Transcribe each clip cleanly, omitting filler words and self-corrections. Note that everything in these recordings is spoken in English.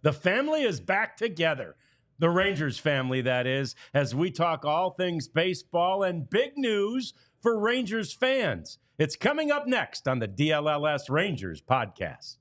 The family is back together. The Rangers family, that is, as we talk all things baseball and big news for Rangers fans. It's coming up next on the DLLS Rangers podcast.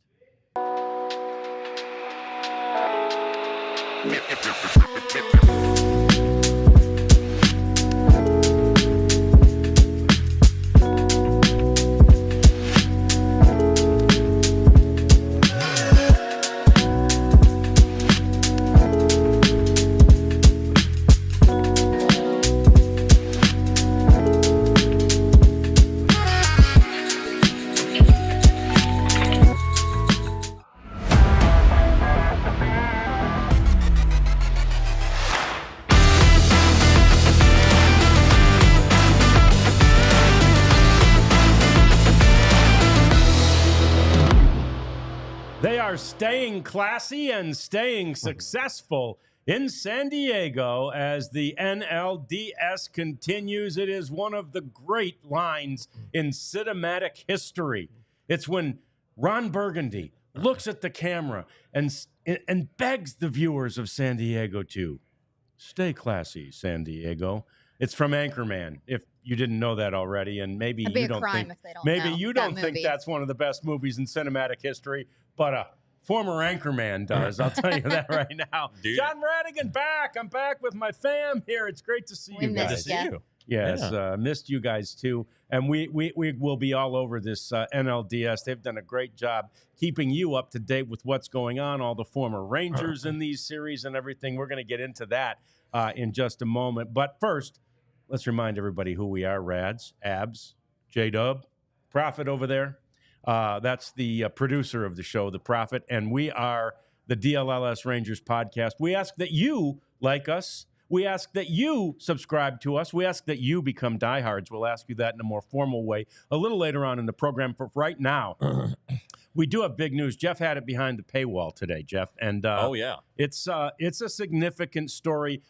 They are staying classy and staying successful in San Diego as the NLDS continues. It is one of the great lines in cinematic history. It's when Ron Burgundy looks at the camera and begs the viewers of San Diego to stay classy, San Diego. It's from Anchorman, if you didn't know that already, and maybe you don't think that's one of the best movies in cinematic history, but a former Anchorman does. I'll tell you that right now. Dude. John Radigan back. I'm back with my fam here. It's great to see you guys. Good to see you. Yes, missed you guys too. And we will be all over this NLDS. They've done a great job keeping you up to date with what's going on, all the former Rangers in these series and everything. We're going to get into that in just a moment. But first, let's remind everybody who we are. Rads, Abs, J-Dub, Prophet over there. That's the producer of the show, The Prophet, and we are the DLLS Rangers podcast. We ask that you like us. We ask that you subscribe to us. We ask that you become diehards. We'll ask you that in a more formal way a little later on in the program. For right now, we do have big news. Jeff had it behind the paywall today, Jeff. And it's a significant story.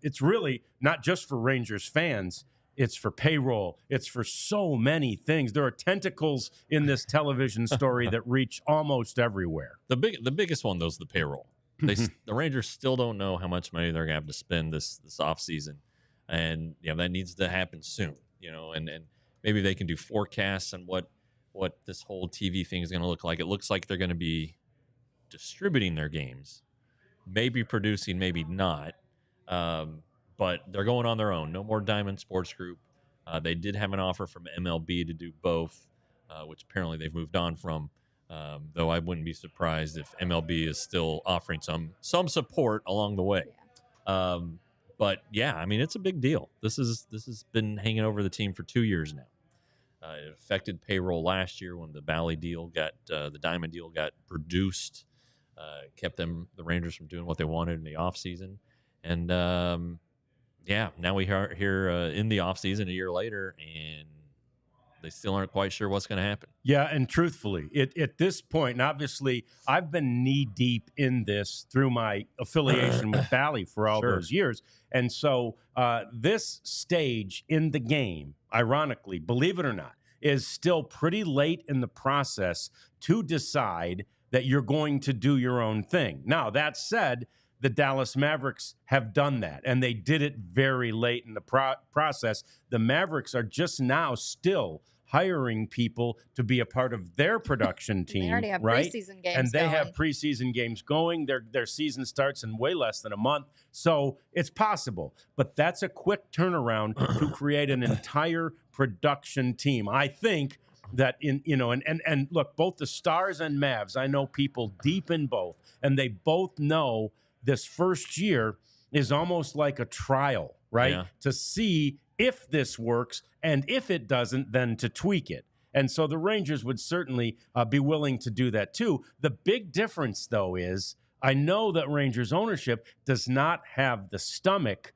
It's really not just for Rangers fans. It's for payroll. It's for so many things. There are tentacles in this television story that reach almost everywhere. The biggest one, though, is the payroll. The Rangers still don't know how much money they're going to have to spend this offseason. And that needs to happen soon. And maybe they can do forecasts on what this whole TV thing is going to look like. It looks like they're going to be distributing their games, maybe producing, maybe not. But they're going on their own. No more Diamond Sports Group. They did have an offer from MLB to do both, which apparently they've moved on from. Though I wouldn't be surprised if MLB is still offering some support along the way. Yeah. But it's a big deal. This has been hanging over the team for 2 years now. It affected payroll last year when the Diamond deal got reduced. Kept the Rangers from doing what they wanted in the offseason. And now we are here in the offseason a year later, and they still aren't quite sure what's going to happen. Yeah, and truthfully, at this point, and obviously I've been knee-deep in this through my affiliation with Bally for all those years. And so this stage in the game, ironically, believe it or not, is still pretty late in the process to decide that you're going to do your own thing. Now, that said, the Dallas Mavericks have done that, and they did it very late in the process. The Mavericks are just now still hiring people to be a part of their production team. They already have preseason games and they have preseason games going. Their season starts in way less than a month, so it's possible. But that's a quick turnaround to create an entire production team. I think that and look, both the Stars and Mavs, I know people deep in both, and they both know this first year is almost like a trial, right? Yeah. To see if this works, and if it doesn't, then to tweak it. And so the Rangers would certainly be willing to do that too. The big difference, though, is I know that Rangers ownership does not have the stomach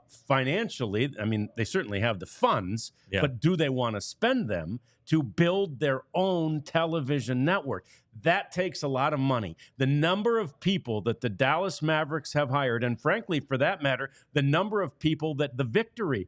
financially. I mean, they certainly have the funds, but do they want to spend them to build their own television network? That takes a lot of money. The number of people that the Dallas Mavericks have hired, and frankly, for that matter, the number of people that the Victory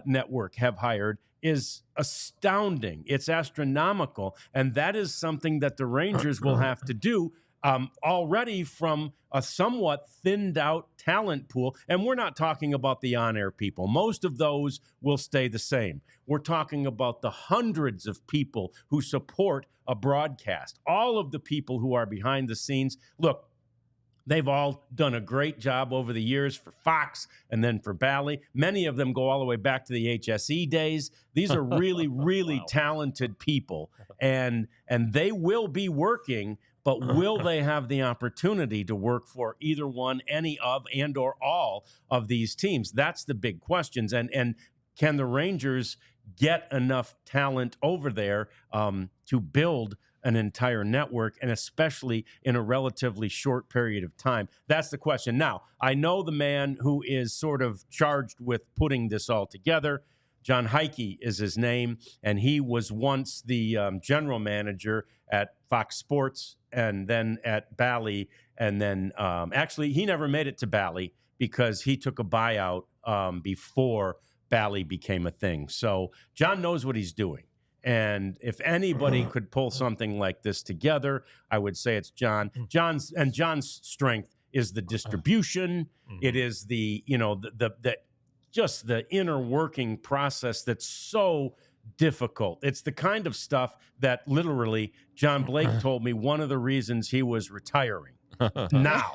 Network have hired is astounding. It's astronomical, and that is something that the Rangers will have to do already from a somewhat thinned out talent pool. And we're not talking about the on-air people. Most of those will stay the same. We're talking about the hundreds of people who support a broadcast, all of the people who are behind the scenes. Look, they've all done a great job over the years for Fox and then for Bally. Many of them go all the way back to the HSE days. These are really, really Wow. talented people, and they will be working, but will they have the opportunity to work for either one, any of, and or all of these teams? That's the big questions. And can the Rangers get enough talent over there to build an entire network, and especially in a relatively short period of time? That's the question. Now, I know the man who is sort of charged with putting this all together. John Heike is his name, and he was once the general manager at Fox Sports and then at Bally. And then actually, he never made it to Bally because he took a buyout before Bally became a thing. So John knows what he's doing. And if anybody could pull something like this together, I would say it's John. John's strength is the distribution. It is the just the inner working process that's so difficult. It's the kind of stuff that literally John Blake told me one of the reasons he was retiring now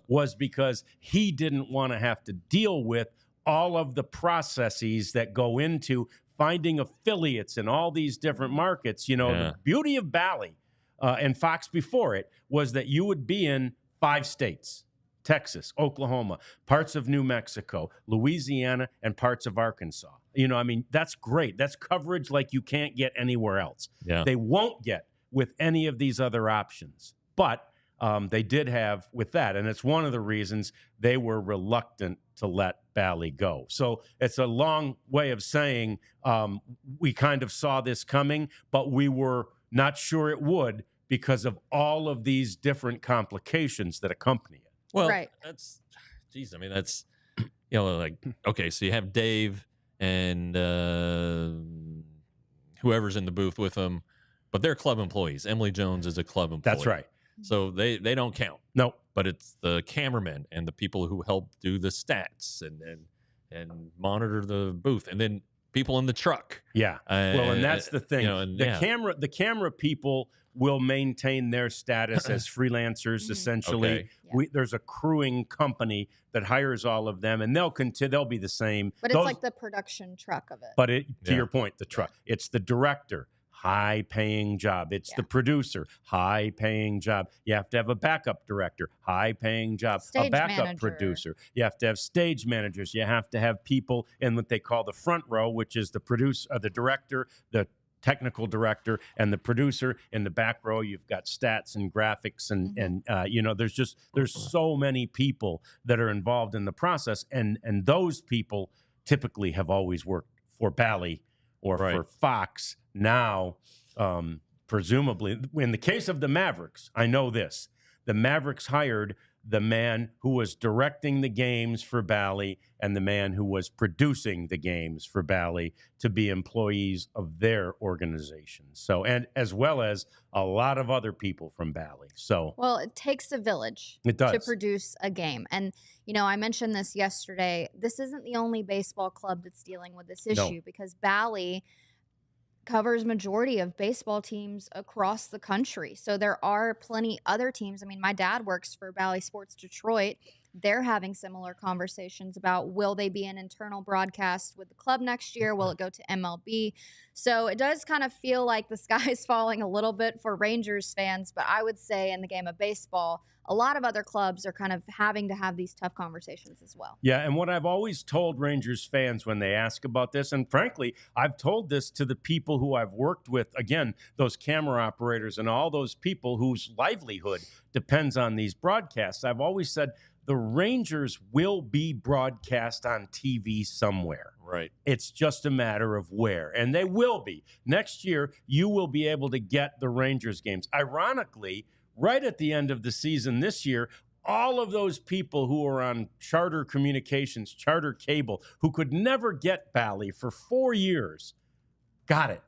was because he didn't want to have to deal with all of the processes that go into finding affiliates in all these different markets. The beauty of Bally and Fox before it was that you would be in 5 states: Texas, Oklahoma, parts of New Mexico, Louisiana, and parts of Arkansas. That's great. That's coverage like you can't get anywhere else. Yeah. They won't get with any of these other options. But they did have with that, and it's one of the reasons they were reluctant to let Bally go. So it's a long way of saying we kind of saw this coming, but we were not sure it would because of all of these different complications that accompany it. Well, Right. that's okay, so you have Dave and whoever's in the booth with them, but they're club employees. Emily Jones is a club employee. That's right. So they don't count. No. But it's the cameramen and the people who help do the stats and monitor the booth, and then people in the truck. Yeah. Well, and that's the thing. The camera people will maintain their status as freelancers, essentially. Okay. Yeah. There's a crewing company that hires all of them, and they'll be the same. But it's like the production truck of it. But to your point, the truck. It's the director. High-paying job. It's the producer. High-paying job. You have to have a backup director. High-paying job. Stage a backup manager. producer. You have to have stage managers. You have to have people in what they call the front row, which is the producer, the director, the technical director, and the producer. In the back row, you've got stats and graphics, and there's so many people that are involved in the process, and those people typically have always worked for Bally or for Fox. Now, presumably, in the case of the Mavericks, I know this. The Mavericks hired the man who was directing the games for Bally and the man who was producing the games for Bally to be employees of their organization. So, and as well as a lot of other people from Bally. So, well, it takes a village to produce a game. And, I mentioned this yesterday. This isn't the only baseball club that's dealing with this issue because Bally covers majority of baseball teams across the country. So there are plenty other teams. I mean, my dad works for Bally Sports Detroit. They're having similar conversations about will they be an internal broadcast with the club next year? Will it go to MLB? So it does kind of feel like the sky is falling a little bit for Rangers fans, but I would say in the game of baseball, a lot of other clubs are kind of having to have these tough conversations as well. Yeah, and what I've always told Rangers fans when they ask about this, and frankly, I've told this to the people who I've worked with, again, those camera operators and all those people whose livelihood depends on these broadcasts. I've always said the Rangers will be broadcast on TV somewhere. Right. It's just a matter of where, and they will be. Next year, you will be able to get the Rangers games. Ironically, right at the end of the season this year, all of those people who are on Charter Communications, Charter Cable, who could never get Bally for 4 years, got it.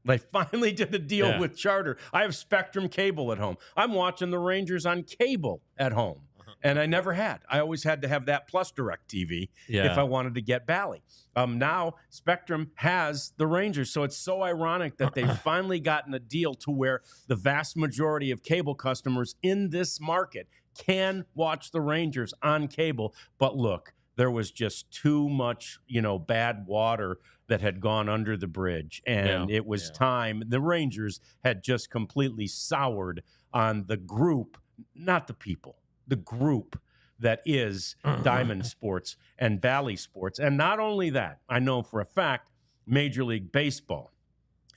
They finally did a deal Yeah. with Charter. I have Spectrum cable at home. I'm watching the Rangers on cable at home. And I never had. I always had to have that plus DirecTV if I wanted to get Bally. Now Spectrum has the Rangers, so it's so ironic that they've finally gotten a deal to where the vast majority of cable customers in this market can watch the Rangers on cable. But look, there was just too much, bad water that had gone under the bridge, and it was time. The Rangers had just completely soured on the group, not the people. The group that is Diamond Sports and Bally Sports. And not only that, I know for a fact Major League Baseball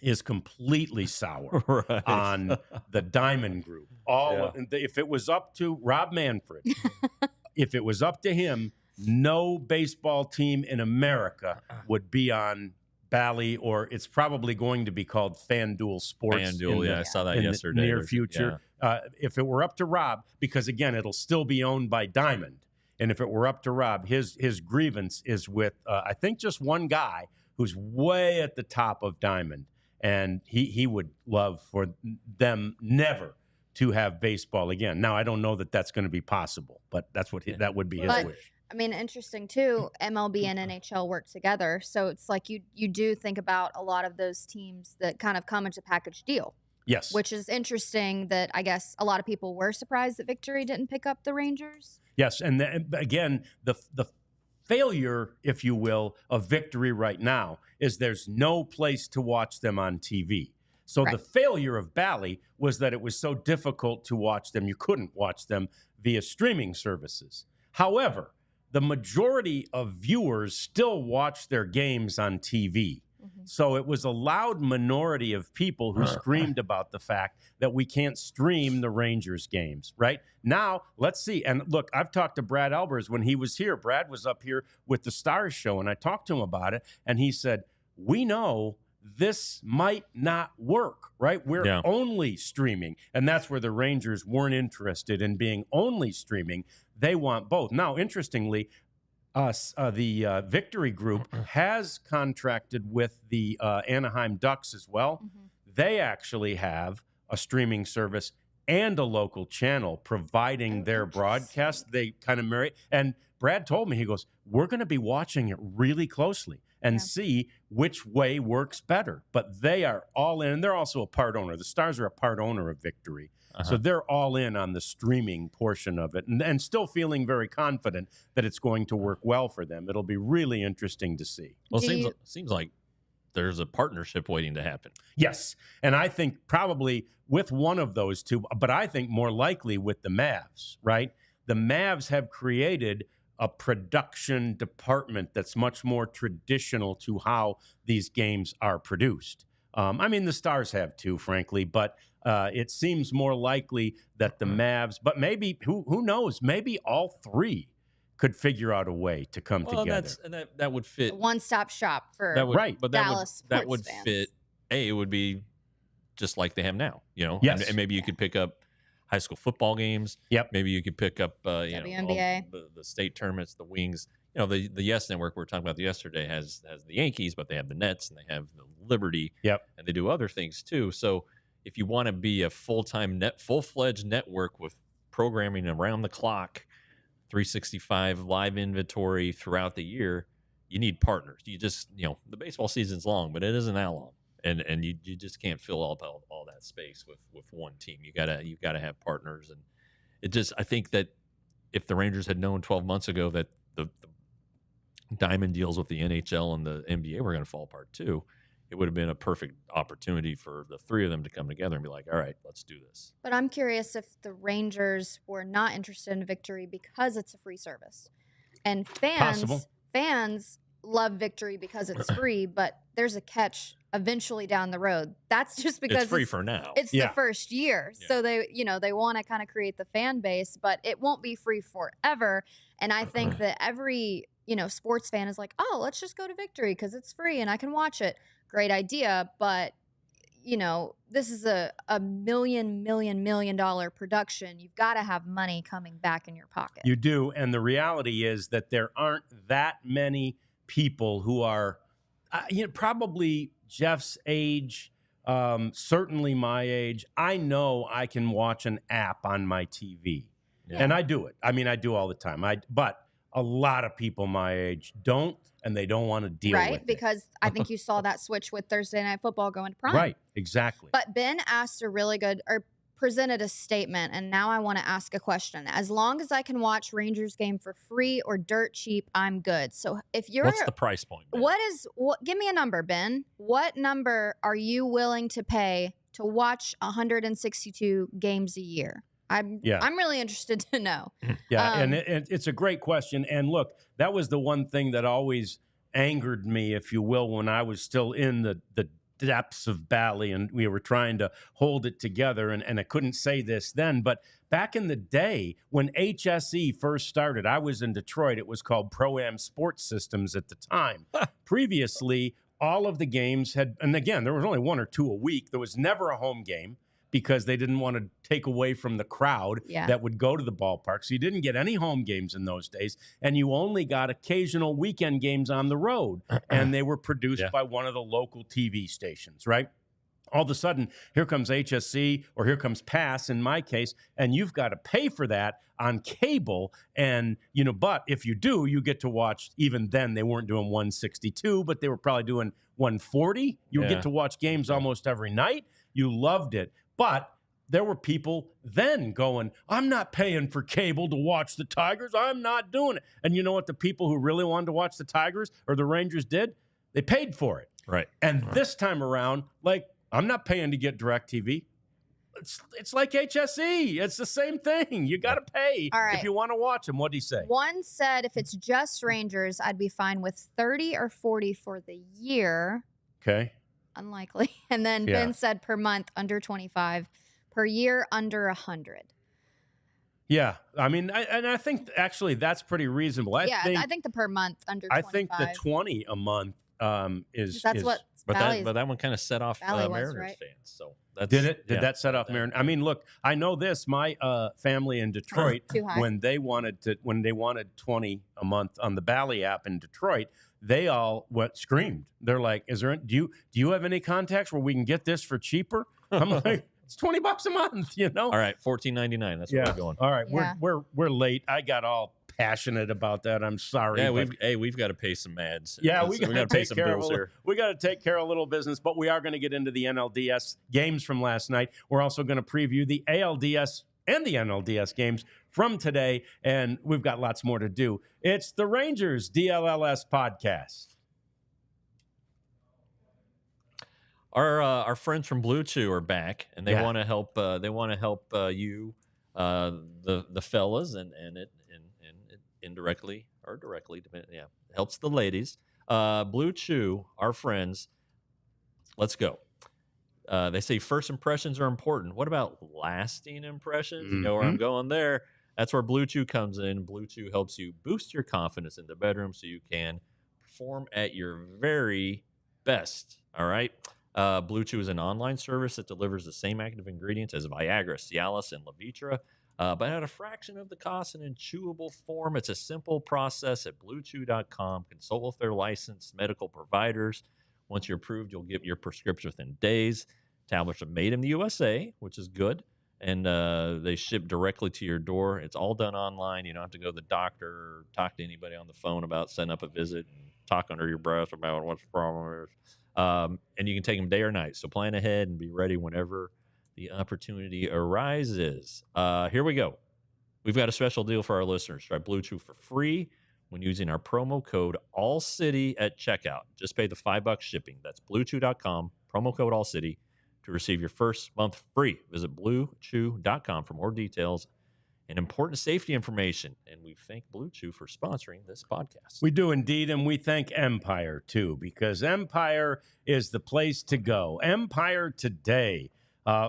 is completely sour on the Diamond Group. If it was up to Rob Manfred, if it was up to him, no baseball team in America would be on Bally, or it's probably going to be called FanDuel Sports. I saw that yesterday. In the near future. If it were up to Rob, because again, it'll still be owned by Diamond. And if it were up to Rob, his grievance is with, I think, just one guy who's way at the top of Diamond. And he would love for them never to have baseball again. Now, I don't know that that's going to be possible, but that's what that would be his wish. I mean, interesting too, MLB and NHL work together. So it's like you do think about a lot of those teams that kind of come into package deal. Yes. Which is interesting that I guess a lot of people were surprised that Victory didn't pick up the Rangers. Yes. And again, the failure, if you will, of Victory right now is there's no place to watch them on TV. So the failure of Bally was that it was so difficult to watch them. You couldn't watch them via streaming services. However, the majority of viewers still watch their games on TV. So it was a loud minority of people who screamed about the fact that we can't stream the Rangers games, right? Now, let's see. And look, I've talked to Brad Albers when he was here. Brad was up here with the Stars show, and I talked to him about it, and he said, we know this might not work, right? We're only streaming, and that's where the Rangers weren't interested in being only streaming. They want both. Now, interestingly, the Victory Group has contracted with the Anaheim Ducks as well. They actually have a streaming service and a local channel providing their broadcast. They kind of marry. And Brad told me, he goes, we're going to be watching it really closely and see which way works better. But they are all in. And they're also a part owner. The Stars are a part owner of Victory. So they're all in on the streaming portion of it and still feeling very confident that it's going to work well for them. It'll be really interesting to see. Well, it seems like there's a partnership waiting to happen. Yes. And I think probably with one of those two, but I think more likely with the Mavs, right? The Mavs have created a production department that's much more traditional to how these games are produced. I mean, the Stars have too, frankly, but it seems more likely that the Mavs, but maybe, who knows, maybe all three could figure out a way to come together. That would fit. One-stop shop for Dallas that would fans. fit. It would be just like they have now, Yes. and maybe you could pick up high school football games. Yep. Maybe you could pick up, WNBA. The state tournaments, the Wings. The Yes Network we were talking about yesterday has the Yankees, but they have the Nets and they have the Liberty. Yep. And they do other things too. So if you want to be a full-fledged network with programming around the clock, 365 live inventory throughout the year, you need partners. You just, the baseball season's long, but it isn't that long. And you just can't fill all that space with one team. You gotta have partners. And it just, I think that if the Rangers had known 12 months ago that the diamond deals with the NHL and the NBA were going to fall apart too, it would have been a perfect opportunity for the three of them to come together and be like, all right, let's do this. But I'm curious if the Rangers were not interested in Victory because it's a free service. And fans love Victory because it's free, but there's a catch eventually down the road. That's just because it's free for now. It's the first year. Yeah. So they want to kind of create the fan base, but it won't be free forever. And I think that every, sports fan is like, oh, let's just go to Victory because it's free and I can watch it. Great idea, but this is a $1 million production. You've got to have money coming back in your pocket. You do, and the reality is that there aren't that many people who are, probably Jeff's age, certainly my age, I know I can watch an app on my TV. Yeah. And I do it. I mean, I do all the time. But a lot of people my age don't, and they don't want to deal with it. Right, because I think you saw that switch with Thursday Night Football going to Prime. Right, exactly. But Ben asked a really good, or presented a statement, and now I want to ask a question. As long as I can watch Rangers game for free or dirt cheap, I'm good. So if you're... What's the price point, Ben? Give me a number, Ben. What number are you willing to pay to watch 162 games a year? I'm really interested to know. Yeah, and it's a great question. And look, that was the one thing that always angered me, if you will, when I was still in the depths of Bally and we were trying to hold it together. And I couldn't say this then, but back in the day when HSE first started, I was in Detroit. It was called Pro-Am Sports Systems at the time. Previously, all of the games had, and again, there was only 1 or 2 a week. There was never a home game, because they didn't want to take away from the crowd that would go to the ballpark. So you didn't get any home games in those days, and you only got occasional weekend games on the road, and they were produced by one of the local TV stations, right? All of a sudden, here comes HSC, or here comes Pass in my case, and you've got to pay for that on cable. And, but if you do, you get to watch, even then they weren't doing 162, but they were probably doing 140. You would get to watch games almost every night. You loved it. But there were people then going, I'm not paying for cable to watch the Tigers. I'm not doing it. And you know what the people who really wanted to watch the Tigers or the Rangers did? They paid for it. Right. And this time around, I'm not paying to get DirecTV. It's like HSE. It's the same thing. You got to pay if you want to watch them. What did he say? One said if it's just Rangers, I'd be fine with 30 or 40 for the year. Okay. Unlikely. And then Ben said per month under 25, per year under 100. Yeah, I mean, I think actually that's pretty reasonable. I think the per month under 25. I think the 20 a month is. That's what. But that one kind of set off Mariners fans. So did it? Did that set off Mariners? I mean, look, I know this. My family in Detroit, when they wanted 20 a month on the Bally app in Detroit, they all screamed. They're like, "Do you have any contacts where we can get this for cheaper?" I'm like, "It's $20 a month, All right, $14.99. That's where we're going. All right, we're late. I got all passionate about that. I'm sorry. Yeah, we've got to pay some ads. Yeah, we got to pay some bills here. We got to take care of a little business, but we are going to get into the NLDS games from last night. We're also going to preview the ALDS and the NLDS games from today, and we've got lots more to do. It's the Rangers DLLS podcast. Our friends from Blue Chew are back, and they want to help. They want to help you, the fellas, and it indirectly or directly, helps the ladies. Blue Chew, our friends. Let's go. They say first impressions are important. What about lasting impressions? Mm-hmm. You know where I'm going there. That's where Blue Chew comes in. Blue Chew helps you boost your confidence in the bedroom so you can perform at your very best. All right. Blue Chew is an online service that delivers the same active ingredients as Viagra, Cialis, and Levitra, but at a fraction of the cost and in chewable form. It's a simple process at BlueChew.com. Consult with their licensed medical providers. Once you're approved, you'll get your prescription within days. Tablets are made in the USA, which is good, and they ship directly to your door. It's all done online. You don't have to go to the doctor or talk to anybody on the phone about setting up a visit and talk under your breath about what the problem is. And you can take them day or night. So plan ahead and be ready whenever the opportunity arises. Here we go. We've got a special deal for our listeners. Try Blue Chew for free when using our promo code ALLCITY at checkout. Just pay the $5 shipping. That's BlueChew.com, promo code ALLCITY to receive your first month free. Visit BlueChew.com for more details and important safety information. And we thank Blue Chew for sponsoring this podcast. We do indeed, and we thank Empire, too, because Empire is the place to go. Empire Today.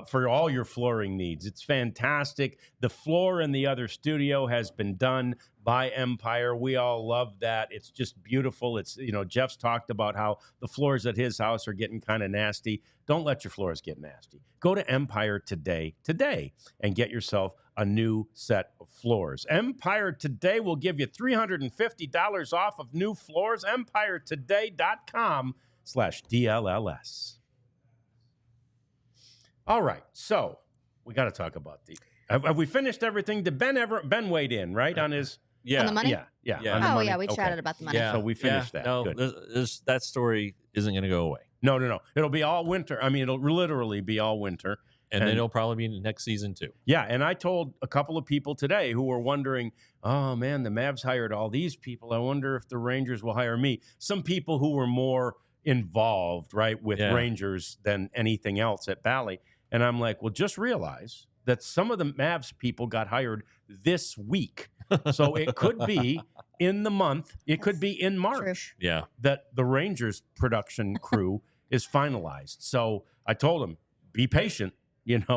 For all your flooring needs. It's fantastic. The floor in the other studio has been done by Empire. We all love that. It's just beautiful. It's, Jeff's talked about how the floors at his house are getting kind of nasty. Don't let your floors get nasty. Go to Empire today, and get yourself a new set of floors. Empire Today will give you $350 off of new floors. EmpireToday.com/DLLS. All right, so we got to talk about the. Have we finished everything? Did Ben weighed in right on his? Yeah. On the money? Yeah. Yeah. On the Oh, money? yeah, we Okay. chatted about the money. Yeah. So we finished that. No, Good. that story isn't going to go away. No. It'll be all winter. I mean, it'll literally be all winter. And then it'll probably be next season too. Yeah, and I told a couple of people today who were wondering, oh, man, the Mavs hired all these people. I wonder if the Rangers will hire me. Some people who were more involved, right, with Rangers than anything else at Bally. And I'm like, well, just realize that some of the Mavs people got hired this week. So it could be in the month. It could be in March that the Rangers production crew is finalized. So I told them, be patient.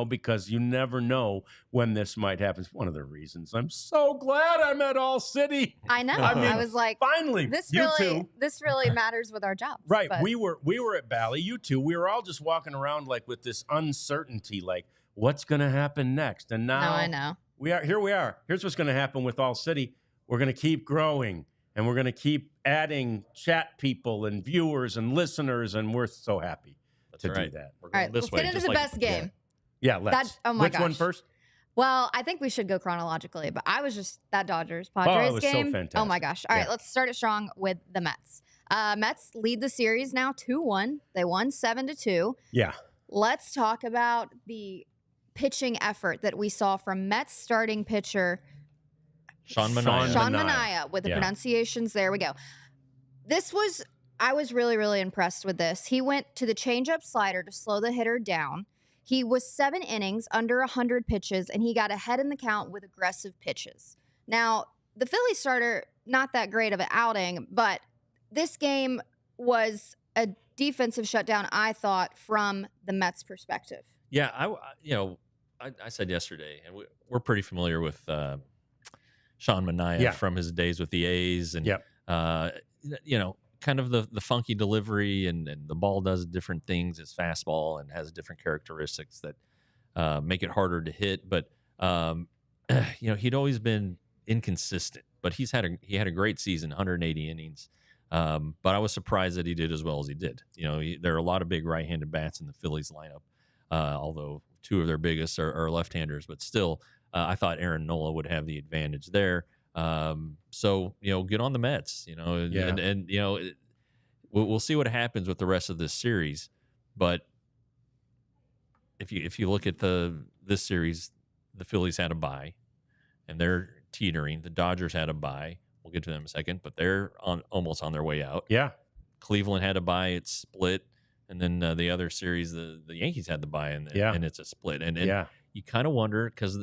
Because you never know when this might happen. It's one of the reasons I'm so glad I'm at ALLCITY. I know. I was like, finally, this really matters with our jobs. Right. But we were at Bally, you two. We were all just walking around like with this uncertainty, like what's going to happen next. And now I know. We are. Here's what's going to happen with ALLCITY. We're going to keep growing, and we're going to keep adding chat people and viewers and listeners, and we're so happy to do that. We're all right, let's get into the best game. Yeah, let's. Oh my Which one first? Well, I think we should go chronologically, but I was just that Dodgers-Padres game. So fantastic. Oh my gosh. All right, let's start it strong with the Mets. Mets lead the series now 2-1. They won 7-2. Yeah. Let's talk about the pitching effort that we saw from Mets starting pitcher Sean Manaea with the pronunciations. There we go. I was really, really impressed with this. He went to the changeup slider to slow the hitter down. He was 7 innings, under 100 pitches, and he got ahead in the count with aggressive pitches. Now, the Philly starter, not that great of an outing, but this game was a defensive shutdown, I thought, from the Mets' perspective. Yeah, I said yesterday, and we're pretty familiar with Sean Manaea from his days with the A's, and kind of the funky delivery, and the ball does different things. It's fastball and has different characteristics that make it harder to hit. But he'd always been inconsistent. But he had a great season, 180 innings. But I was surprised that he did as well as he did. There are a lot of big right-handed bats in the Phillies lineup, although 2 of their biggest are left-handers. But still, I thought Aaron Nola would have the advantage there. So get on the Mets, and we'll see what happens with the rest of this series. But if you look at this series, the Phillies had a bye, and they're teetering. The Dodgers had a bye. We'll get to them in a second, but they're almost on their way out. Yeah. Cleveland had a bye. It's split. And then the other series, the Yankees had the bye, and it's a split. And you kind of wonder because,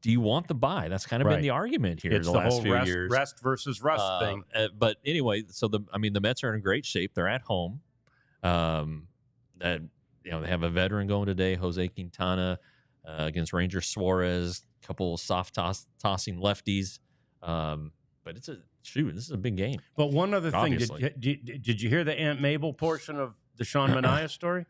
do you want the bye? That's kind of been the argument here the last few years. Rest versus rust thing. But anyway, so the Mets are in great shape. They're at home. They have a veteran going today, Jose Quintana, against Ranger Suarez. A couple soft tossing lefties. But this is a big game. But one other thing, did you hear the Aunt Mabel portion of the Sean Manaea story?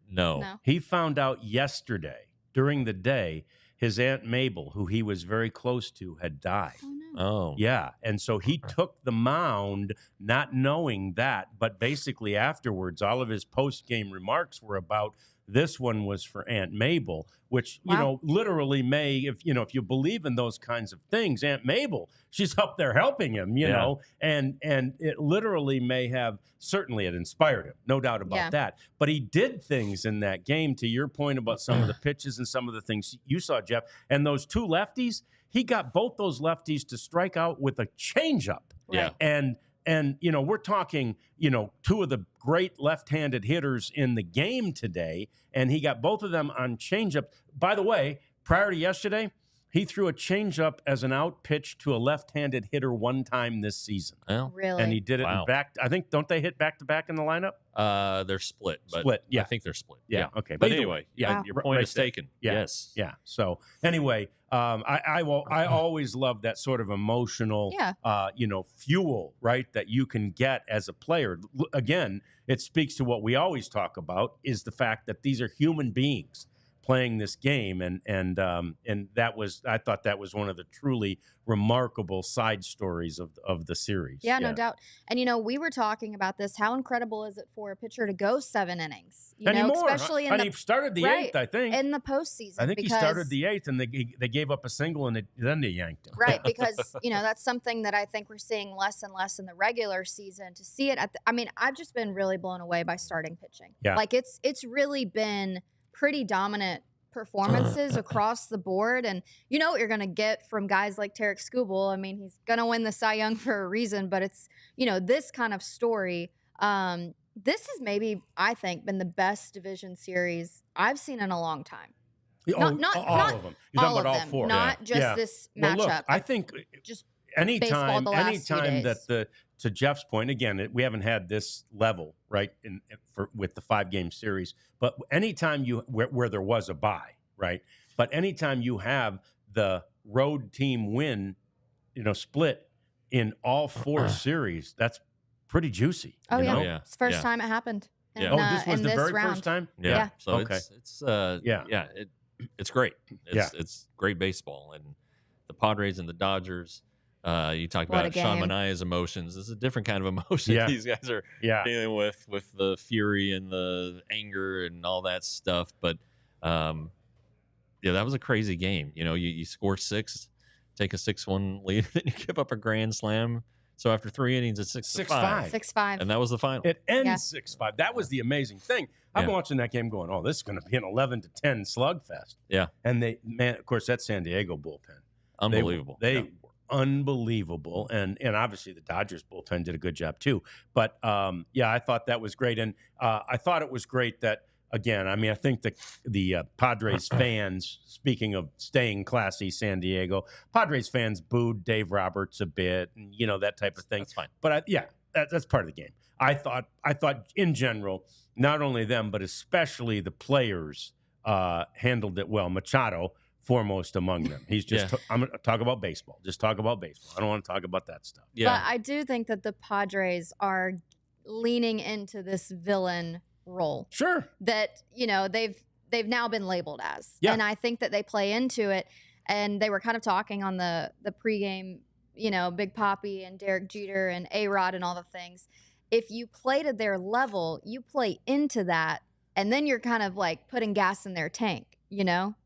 No. He found out yesterday during the day his Aunt Mabel, who he was very close to, had died. Oh, no. Oh. Yeah. And so he took the mound not knowing that, but basically afterwards, all of his post-game remarks were about this one was for Aunt Mabel, which, literally may, if you believe in those kinds of things, Aunt Mabel, she's up there helping him, know, and it literally may have, certainly it inspired him, no doubt about that. But he did things in that game, to your point about some of the pitches and some of the things you saw, Jeff, and those 2 lefties, he got both those lefties to strike out with a changeup. Yeah. And we're talking, 2 of the great left-handed hitters in the game today, and he got both of them on changeup. By the way, prior to yesterday, he threw a changeup as an out pitch to a left-handed hitter one time this season. Well, really? And he did it in back. I think, don't they hit back-to-back in the lineup? They're split. Split, yeah. I think they're split. Yeah. Okay. But anyway, Wow. your point is taken. Yeah. Yes. Yeah. So anyway, I always love that sort of emotional, fuel, right, that you can get as a player. Again, it speaks to what we always talk about, is the fact that these are human beings. playing this game, and that was, I thought that was one of the truly remarkable side stories of the series. Yeah, no doubt. And we were talking about this. How incredible is it for a pitcher to go 7 innings? Especially in he started the 8th, I think, in the postseason. I think he started the 8th, and they gave up a single, and then they yanked him. Right, because that's something that I think we're seeing less and less in the regular season. To see it I've just been really blown away by starting pitching. Yeah, like it's really been pretty dominant performances across the board, and what you're going to get from guys like Tarek Skubal. I mean, he's going to win the Cy Young for a reason, but it's this kind of story. This has maybe, I think, been the best division series I've seen in a long time. Not all of them. You're talking about all 4. Not just this matchup. Well, look, I think just anytime that to Jeff's point, again, we haven't had this level, right, with the 5-game series, but anytime where there was a bye, right, but anytime you have the road team win, split in all 4 series, that's pretty juicy. Oh, yeah. It's the first time it happened. This was the very first time? Yeah. So it's great. It's great baseball. And the Padres and the Dodgers, you talk about Sean Manaea's emotions. This is a different kind of emotion these guys are dealing with the fury and the anger and all that stuff. But, that was a crazy game. You score 6, take a 6-1 lead, then you give up a grand slam. So after 3 innings, it's 6-5. 6-5. And that was the final. It ends 6-5. That was the amazing thing. I've been watching that game going, this is going to be an 11-10 slugfest. Yeah. And of course, that San Diego bullpen. Unbelievable. They were unbelievable. And obviously the Dodgers bullpen did a good job too. But I thought that was great. And I thought it was great that, again, I think the Padres fans, speaking of staying classy, San Diego, Padres fans booed Dave Roberts a bit, and that type of thing. That's fine. But that's part of the game. I thought in general, not only them, but especially the players handled it well. Machado foremost among them. He's just I'm going to talk about baseball. Just talk about baseball. I don't want to talk about that stuff. Yeah. But I do think that the Padres are leaning into this villain role. Sure. That, they've now been labeled as. Yeah. And I think that they play into it. And they were kind of talking on the pregame, Big Papi and Derek Jeter and A-Rod and all the things. If you play to their level, you play into that, and then you're kind of like putting gas in their tank,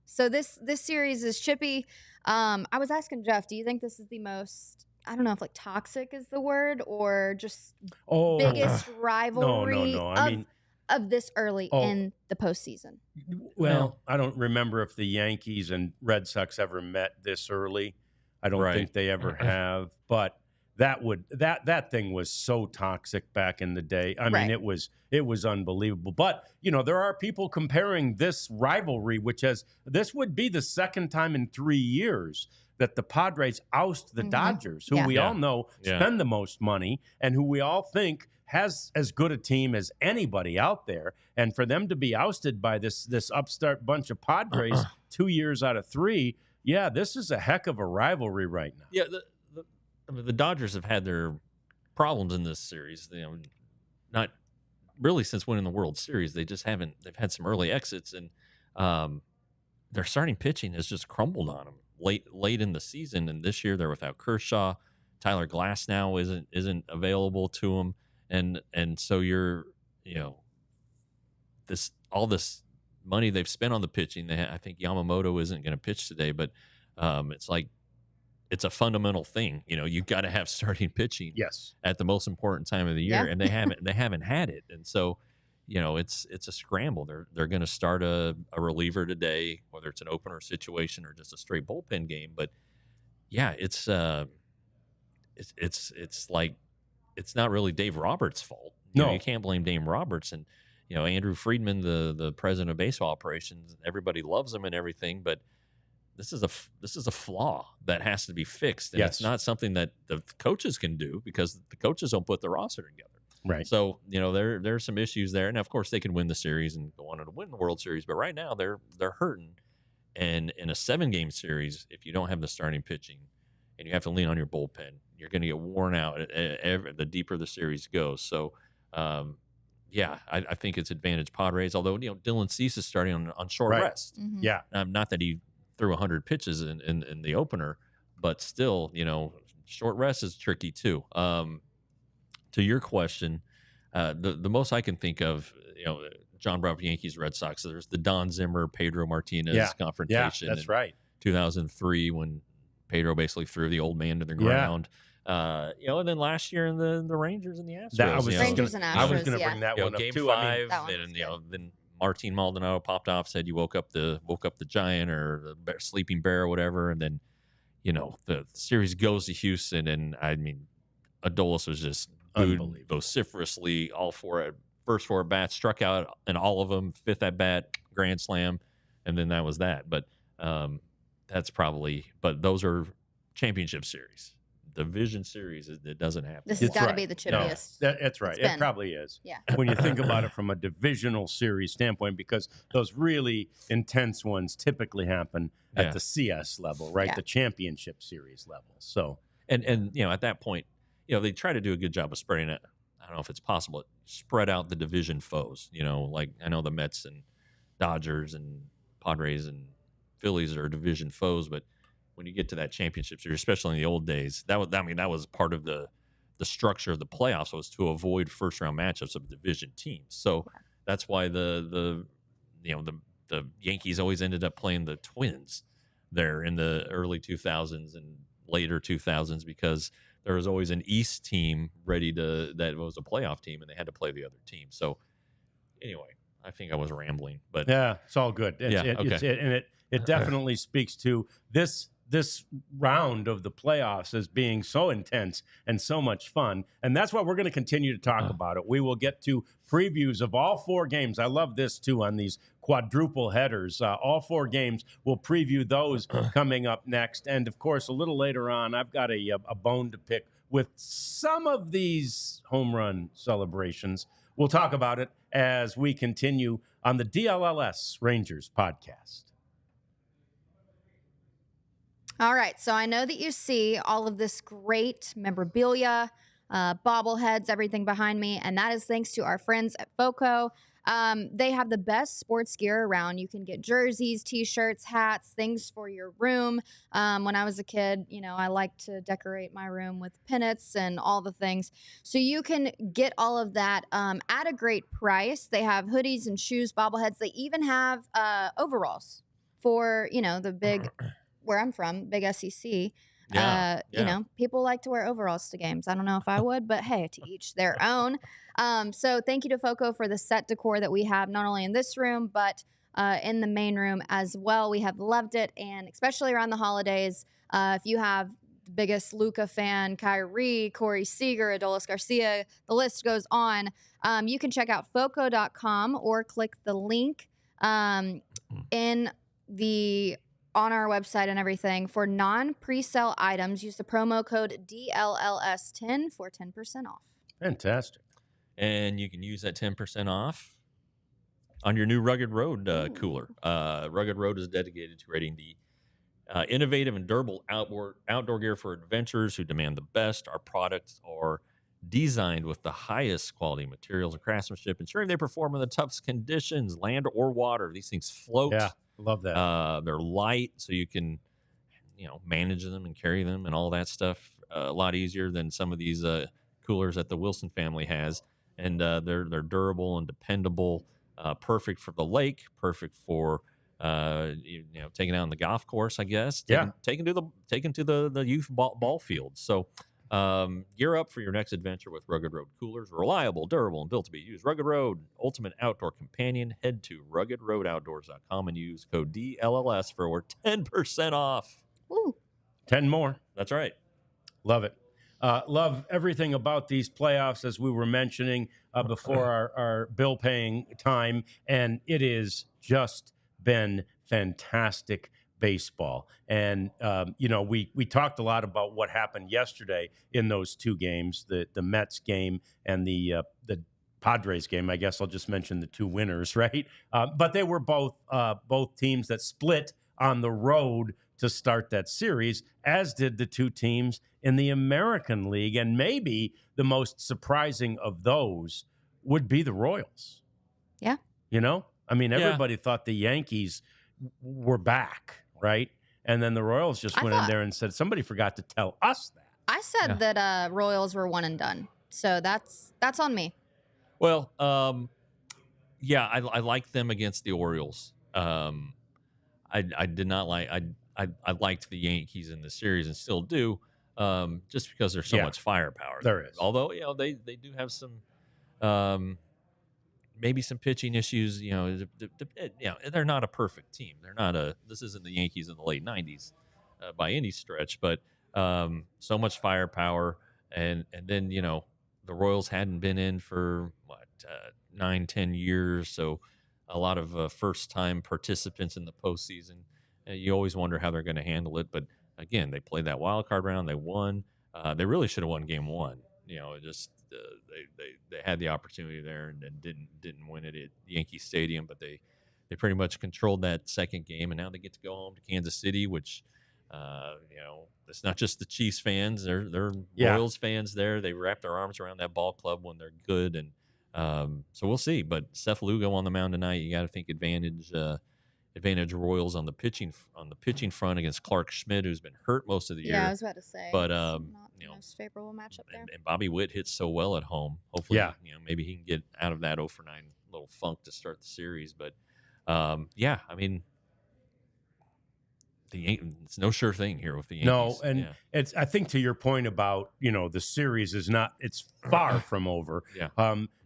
So this series is chippy. I was asking Jeff, do you think this is the most, I don't know if like toxic is the word, or just biggest rivalry No. Of this early in the postseason? Well, I don't remember if the Yankees and Red Sox ever met this early. I don't think they ever have. But that thing was so toxic back in the day. I mean, it was unbelievable. But there are people comparing this rivalry, this would be the second time in 3 years that the Padres oust the Dodgers, who we all know spend the most money and who we all think has as good a team as anybody out there. And for them to be ousted by this upstart bunch of Padres 2 years out of 3, this is a heck of a rivalry right now. Yeah, the Dodgers have had their problems in this series. Not really since winning the World Series. They just haven't. They've had some early exits, and their starting pitching has just crumbled on them late in the season. And this year they're without Kershaw. Tyler Glass now isn't available to them. And so you're, all this money they've spent on the pitching. I think Yamamoto isn't going to pitch today, but it's like it's a fundamental thing. You've got to have starting pitching at the most important time of the year, and they haven't had it. And so, it's a scramble. They're going to start a reliever today, whether it's an opener situation or just a straight bullpen game. But it's like, it's not really Dave Roberts' fault. You can't blame Dave Roberts. And, Andrew Friedman, the president of baseball operations, everybody loves him and everything, but this is a flaw that has to be fixed. And it's not something that the coaches can do, because the coaches don't put the roster together. Right. So, there's some issues there. And of course they can win the series and go on to win the World Series, but right now they're hurting. And in a 7-game series, if you don't have the starting pitching and you have to lean on your bullpen, you're going to get worn out the deeper the series goes. So, yeah, I think it's advantage Padres. Although Dylan Cease is starting on short Right. rest. Mhm. Yeah. Not that he threw 100 pitches in the opener, but still, short rest is tricky too. To your question, the most I can think of, John brought up Yankees, Red Sox. So there's the Don Zimmer, Pedro Martinez confrontation. Yeah, that's in right. 2003 when Pedro basically threw the old man to the ground. And then last year in the Rangers and the Astros. Rangers and Astros, I was going to bring that one up Game too. 5, That one was and good. then Martin Maldonado popped off, said you woke up the giant or the sleeping bear or whatever, and then the series goes to Houston, and I mean, Adolis was just booed vociferously first four at bats, struck out in all of them, fifth at bat, grand slam, and then that was that. But but those are championship series. Division series, it doesn't happen. This has got to be the chippiest. No, that's right. It probably is. Yeah. When you think about it from a divisional series standpoint, because those really intense ones typically happen at the CS level, right? Yeah. The championship series level. So, and at that point, they try to do a good job of spreading it. I don't know if it's possible. Spread out the division foes. Like I know the Mets and Dodgers and Padres and Phillies are division foes, but when you get to that championship series, especially in the old days, that was part of the structure of the playoffs, was to avoid first round matchups of division teams. So that's why the Yankees always ended up playing the Twins there in the early 2000s and later 2000s, because there was always an East team that was a playoff team, and they had to play the other team. So anyway, I think I was rambling, but yeah, it's all good. It definitely speaks to this round of the playoffs as being so intense and so much fun. And that's what we're going to continue to talk about it. We will get to previews of all 4 games. I love this too on these quadruple headers. All 4 games. We'll preview those coming up next. And of course, a little later on, I've got a bone to pick with some of these home run celebrations. We'll talk about it as we continue on the DLLS Rangers podcast. All right, so I know that you see all of this great memorabilia, bobbleheads, everything behind me, and that is thanks to our friends at FOCO. They have the best sports gear around. You can get jerseys, T-shirts, hats, things for your room. When I was a kid, I liked to decorate my room with pennants and all the things. So you can get all of that at a great price. They have hoodies and shoes, bobbleheads. They even have overalls for, the big... where I'm from, big SEC. People like to wear overalls to games. I don't know if I would, but hey, to each their own. So thank you to FOCO for the set decor that we have, not only in this room, but in the main room as well. We have loved it, and especially around the holidays, if you have the biggest Luka fan, Kyrie, Corey Seager, Adolis Garcia, the list goes on, you can check out FOCO.com or click the link on our website and everything. For non-presale items, use the promo code DLLS10 for 10% off. Fantastic. And you can use that 10% off on your new Rugged Road cooler. Rugged Road is dedicated to creating the innovative and durable outdoor gear for adventurers who demand the best. Our products are designed with the highest quality materials and craftsmanship, ensuring they perform in the toughest conditions, land or water. These things float. Yeah. Love that. They're light, so you can, manage them and carry them and all that stuff a lot easier than some of these coolers that the Wilson family has. And they're durable and dependable, perfect for the lake, perfect for taking out on the golf course, I guess. Taken to the youth ball field. So gear up for your next adventure with Rugged Road coolers. Reliable, durable, and built to be used. Rugged Road, ultimate outdoor companion. Head to ruggedroadoutdoors.com and use code DLLS for 10% off. Woo. 10 more. That's right. Love it. Love everything about these playoffs, as we were mentioning before our bill paying time. And it has just been fantastic baseball. And, we talked a lot about what happened yesterday in those 2 games, the Mets game and the Padres game. I guess I'll just mention the 2 winners, right? But they were both teams that split on the road to start that series, as did the 2 teams in the American League. And maybe the most surprising of those would be the Royals. Yeah. You know? I mean, everybody thought the Yankees were back, right? And then the Royals just went in there and said, somebody forgot to tell us that. I said that Royals were one and done. So that's on me. Well, I like them against the Orioles. I did not like I liked the Yankees in the series and still do, just because there's so much firepower. There is. Although, they do have some maybe some pitching issues. They're not a perfect team. This isn't the Yankees in the late 90s by any stretch, but so much firepower, and then the Royals hadn't been in for 9-10 years, so a lot of first-time participants in the postseason. You always wonder how they're going to handle it, but again, they played that wild card round. They won. They really should have won Game 1. They had the opportunity there and didn't win it at Yankee Stadium, but they pretty much controlled that second game, and now they get to go home to Kansas City, which it's not just the Chiefs fans. They're Royals fans there. They wrap their arms around that ball club when they're good, and so we'll see. But Seth Lugo on the mound tonight, you got to think advantage Royals on the pitching front against Clark Schmidt, who's been hurt most of the year. Yeah, I was about to say. But not the most favorable matchup there. And Bobby Witt hits so well at home. Hopefully, maybe he can get out of that 0-for-9 little funk to start the series. But I mean, it's no sure thing here with the Yankees. No, and it's, I think, to your point about the series it's far from over. Yeah.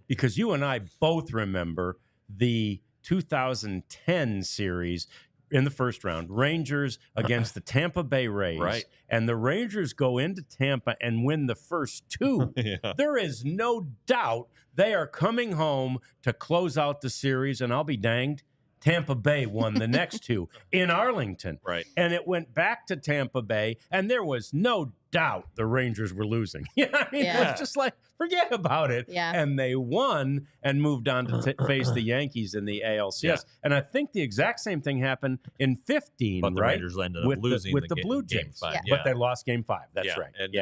Because you and I both remember the 2010 series in the first round, Rangers against the Tampa Bay Rays. Right. And the Rangers go into Tampa and win the first two. There is no doubt they are coming home to close out the series, and I'll be danged, Tampa Bay won the next two in Arlington. Right. And it went back to Tampa Bay, and there was no doubt the Rangers were losing. It was just like, forget about it. Yeah. And they won and moved on to face the Yankees in the ALCS. Yeah. And I think the exact same thing happened in 15, but the right? Rangers ended up losing with the Blue Jays. Game 5. But they lost Game 5. That's right. And,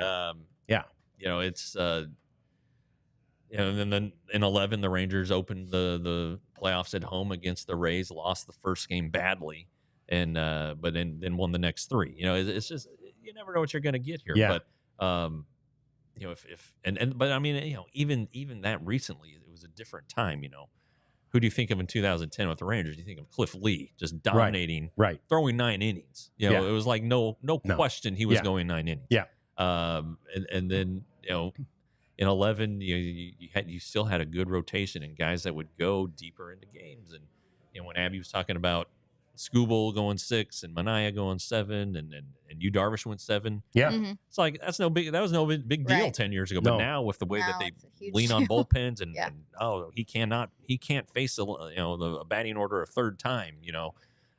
it's and then in 11, the Rangers opened the playoffs at home against the Rays, lost the first game badly, and but then won the next 3. It's just, you never know what you're going to get here. Yeah. But but I mean, even that recently, it was a different time. Who do you think of in 2010 with the Rangers? Do you think of Cliff Lee just dominating, right. throwing 9 innings? It was like no question he was going 9 innings. Yeah. And then in 11, you still had a good rotation and guys that would go deeper into games. And when Abby was talking about Skubal going 6 and Manaea going 7 and Yu Darvish went 7, it's like that was no big deal 10 years ago. But now with the way that they lean on bullpens and he can't face a batting order a third time.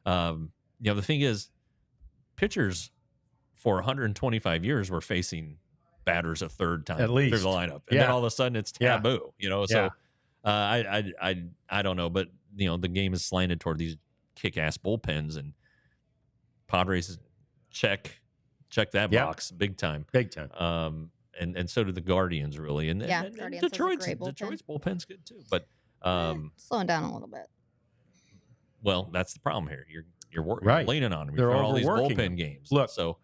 The thing is, pitchers for 125 years were facing batters a third time at least through the lineup, and then all of a sudden it's taboo. So I don't know, but the game is slanted toward these kick-ass bullpens, and Padres check that box big time. And so do the Guardians, really, and Detroit's bullpen's good too, but slowing down a little bit. Well, that's the problem here. You're leaning on them. They're all these overworking bullpen them. games. Look, so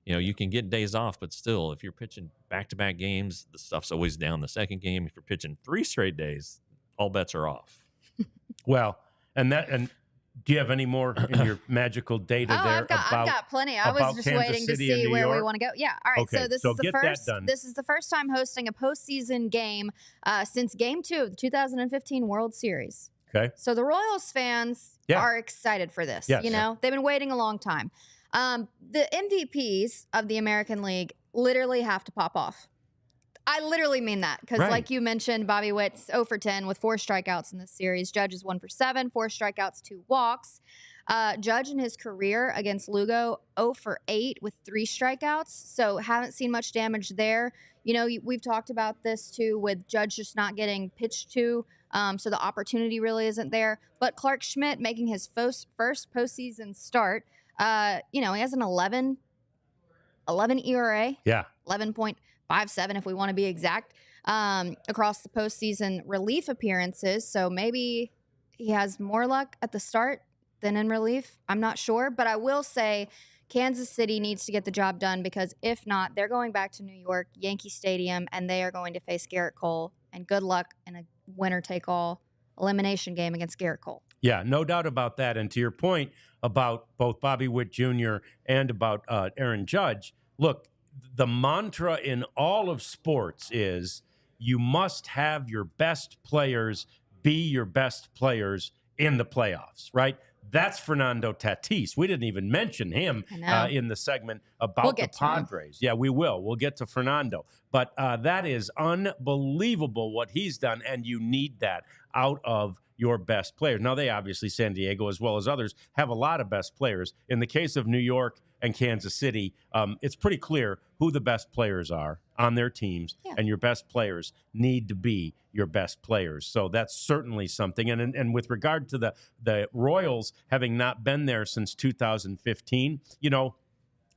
you can get days off, but still, if you're pitching back-to-back games, the stuff's always down the second game. If you're pitching 3 straight days, all bets are off. Well, and do you have any more in your magical data there? I've got plenty. I was just Kansas waiting City to see where we York? want to go. Yeah. All right. Okay, So this is the first time hosting a postseason game since Game 2 of the 2015 World Series. Okay. So the Royals fans are excited for this. Yes. They've been waiting a long time. The MVPs of the American League literally have to pop off. I literally mean that because, like you mentioned, Bobby Witt's 0 for 10 with 4 strikeouts in this series. Judge is 1 for 7, 4 strikeouts, 2 walks. Judge in his career against Lugo, 0 for 8 with 3 strikeouts. So haven't seen much damage there. We've talked about this too with Judge just not getting pitched to. So the opportunity really isn't there. But Clark Schmidt making his first postseason start. He has an 11 ERA. Yeah. 11.57 if we want to be exact. across the postseason relief appearances. So maybe he has more luck at the start than in relief. I'm not sure. But I will say Kansas City needs to get the job done, because if not, they're going back to New York, Yankee Stadium, and they are going to face Garrett Cole. And good luck in a winner-take-all elimination game against Garrett Cole. Yeah, no doubt about that. And to your point about both Bobby Witt Jr. and about Aaron Judge, look, the mantra in all of sports is you must have your best players be your best players in the playoffs, right? That's Fernando Tatis. We didn't even mention him in the segment about the Padres. Yeah, we will. We'll get to Fernando. But that is unbelievable what he's done, and you need that out of your best players. Now, they obviously, San Diego as well as others, have a lot of best players. In the case of New York and Kansas City, it's pretty clear who the best players are on their teams, and your best players need to be your best players. So that's certainly something. And with regard to the Royals having not been there since 2015, you know,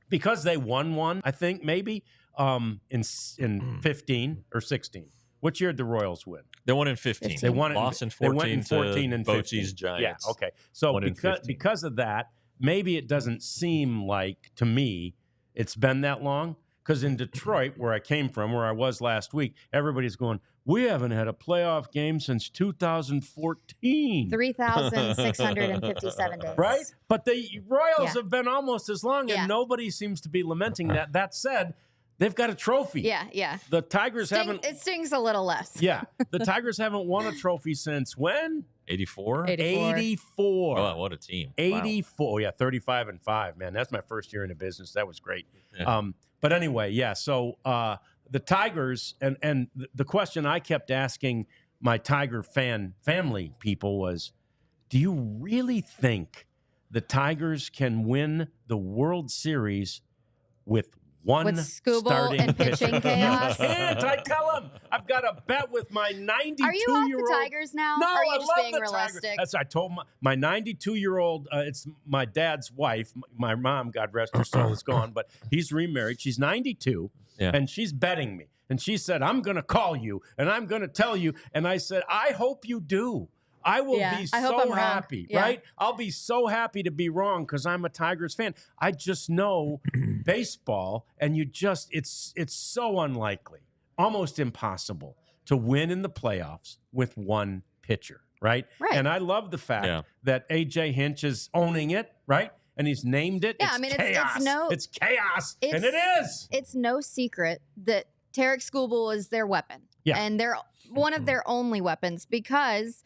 because they won one, I think maybe in 15 or 16. Which year did the Royals win? They won in 15. They won lost in 14. They went in 14 and 15. Bochy's Giants. Yeah, okay. So because of that, maybe it doesn't seem like, to me, it's been that long. Because in Detroit, where I came from, where I was last week, everybody's going, we haven't had a playoff game since 2014. 3,657 days. Right? But the Royals have been almost as long, and nobody seems to be lamenting that. That said, they've got a trophy. Yeah. The Tigers haven't. It stings a little less. Yeah. The Tigers haven't won a trophy since when? 84? 84. Oh, what a team. 84. Wow. Yeah, 35-5. Man, that's my first year in the business. That was great. Yeah. But anyway, yeah, so the Tigers, and the question I kept asking my Tiger family people was, do you really think the Tigers can win the World Series with Skubal starting and pitching chaos? You can't. I tell them I've got a bet with my 92-year-old. Are you off the Tigers now? No, or are you I just love being the realistic? Tigers. That's I told my 92-year-old. It's my dad's wife. My mom, God rest her soul, is gone, but he's remarried. She's 92, and she's betting me. And she said, "I'm going to call you, and I'm going to tell you." And I said, "I hope you do. I will be so happy, right? I'll be so happy to be wrong because I'm a Tigers fan. I just know baseball, and it's so unlikely, almost impossible to win in the playoffs with one pitcher, right? And I love the fact that A.J. Hinch is owning it, right? And he's named it. Yeah, it's chaos. It's chaos, and it is. It's no secret that Tarek Skubal is their weapon. Yeah. And they're one of their only weapons because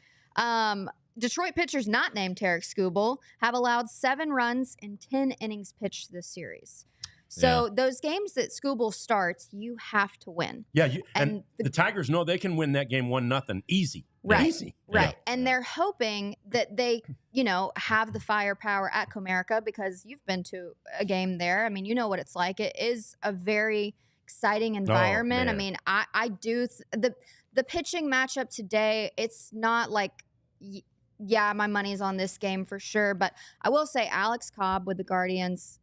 Detroit pitchers not named Tarek Skubal have allowed 7 runs in 10 innings pitched this series. So those games that Skubal starts, you have to win. Yeah, and the Tigers know they can win that game 1-0 easy. Right. Easy. Right. Yeah. And they're hoping that they, have the firepower at Comerica because you've been to a game there. I mean, you know what it's like. It is a very exciting environment. I mean, I do the pitching matchup today, it's not like, my money's on this game for sure. But I will say Alex Cobb with the Guardians,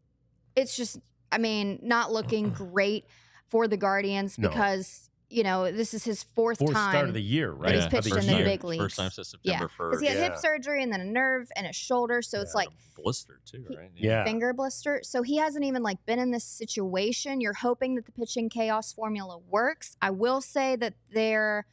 it's just, not looking great for the Guardians because, this is his fourth time. Start of the year, right? That he's pitched in the big leagues. First time since September 1st. Because he had hip surgery and then a nerve and a shoulder. So it's like. Blister too, right? Finger blister. So he hasn't even been in this situation. You're hoping that the pitching chaos formula works. I will say that their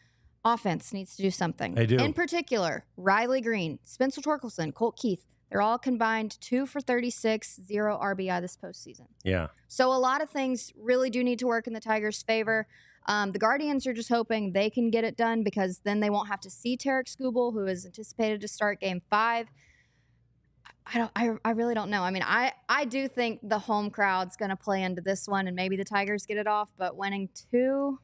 offense needs to do something. They do. In particular, Riley Green, Spencer Torkelson, Colt Keith. They're all combined 2 for 36, 0 RBI this postseason. Yeah. So a lot of things really do need to work in the Tigers' favor. The Guardians are just hoping they can get it done because then they won't have to see Tarek Skubal, who is anticipated to start Game 5. I really don't know. I do think the home crowd's going to play into this one, and maybe the Tigers get it off. But winning 2.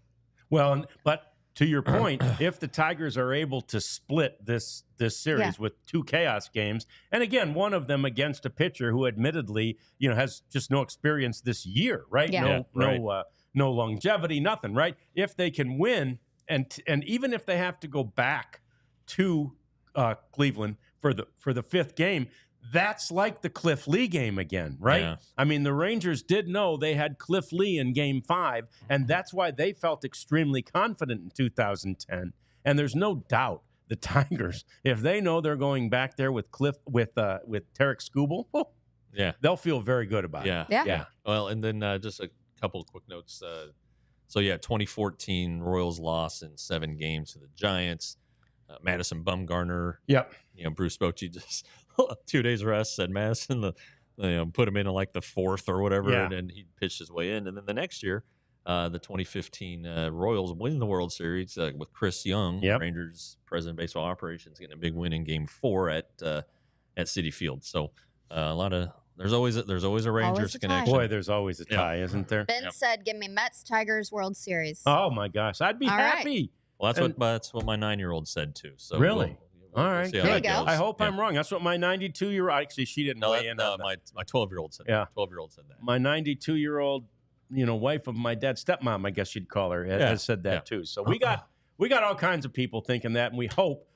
Well, but to your point, if the Tigers are able to split this series with 2 chaos games, and again, one of them against a pitcher who admittedly, has just no experience this year, right? Yeah. No longevity, nothing, right? If they can win, and even if they have to go back to Cleveland for the 5th game, that's like the Cliff Lee game again, right? Yeah. I mean, the Rangers did know they had Cliff Lee in Game 5, and that's why they felt extremely confident in 2010. And there's no doubt the Tigers, if they know they're going back there with Tarek Skubal, they'll feel very good about it. Yeah. Well, and then just a couple of quick notes. 2014 Royals loss in 7 games to the Giants. Madison Bumgarner. Yep. Bruce Bochy just 2 days rest, said Madison put him in like the 4th or whatever, and he pitched his way in. And then the next year, the 2015 Royals win the World Series with Chris Young, Rangers president of baseball operations, getting a big win in Game 4 at Citi Field. So there's always a Rangers connection. Boy, there's always a tie, isn't there? Ben said, "Give me Mets, Tigers, World Series." Oh my gosh, I'd be happy. Well, that's what my 9-year-old said too. So really. All right. There you go. I hope I'm wrong. That's what my 92-year-old. Actually, she didn't weigh in on that. My 12-year-old said. Yeah, 12-year-old said that. My 92-year-old, wife of my dad's stepmom, I guess you'd call her, has said that too. So we got all kinds of people thinking that, and we hope,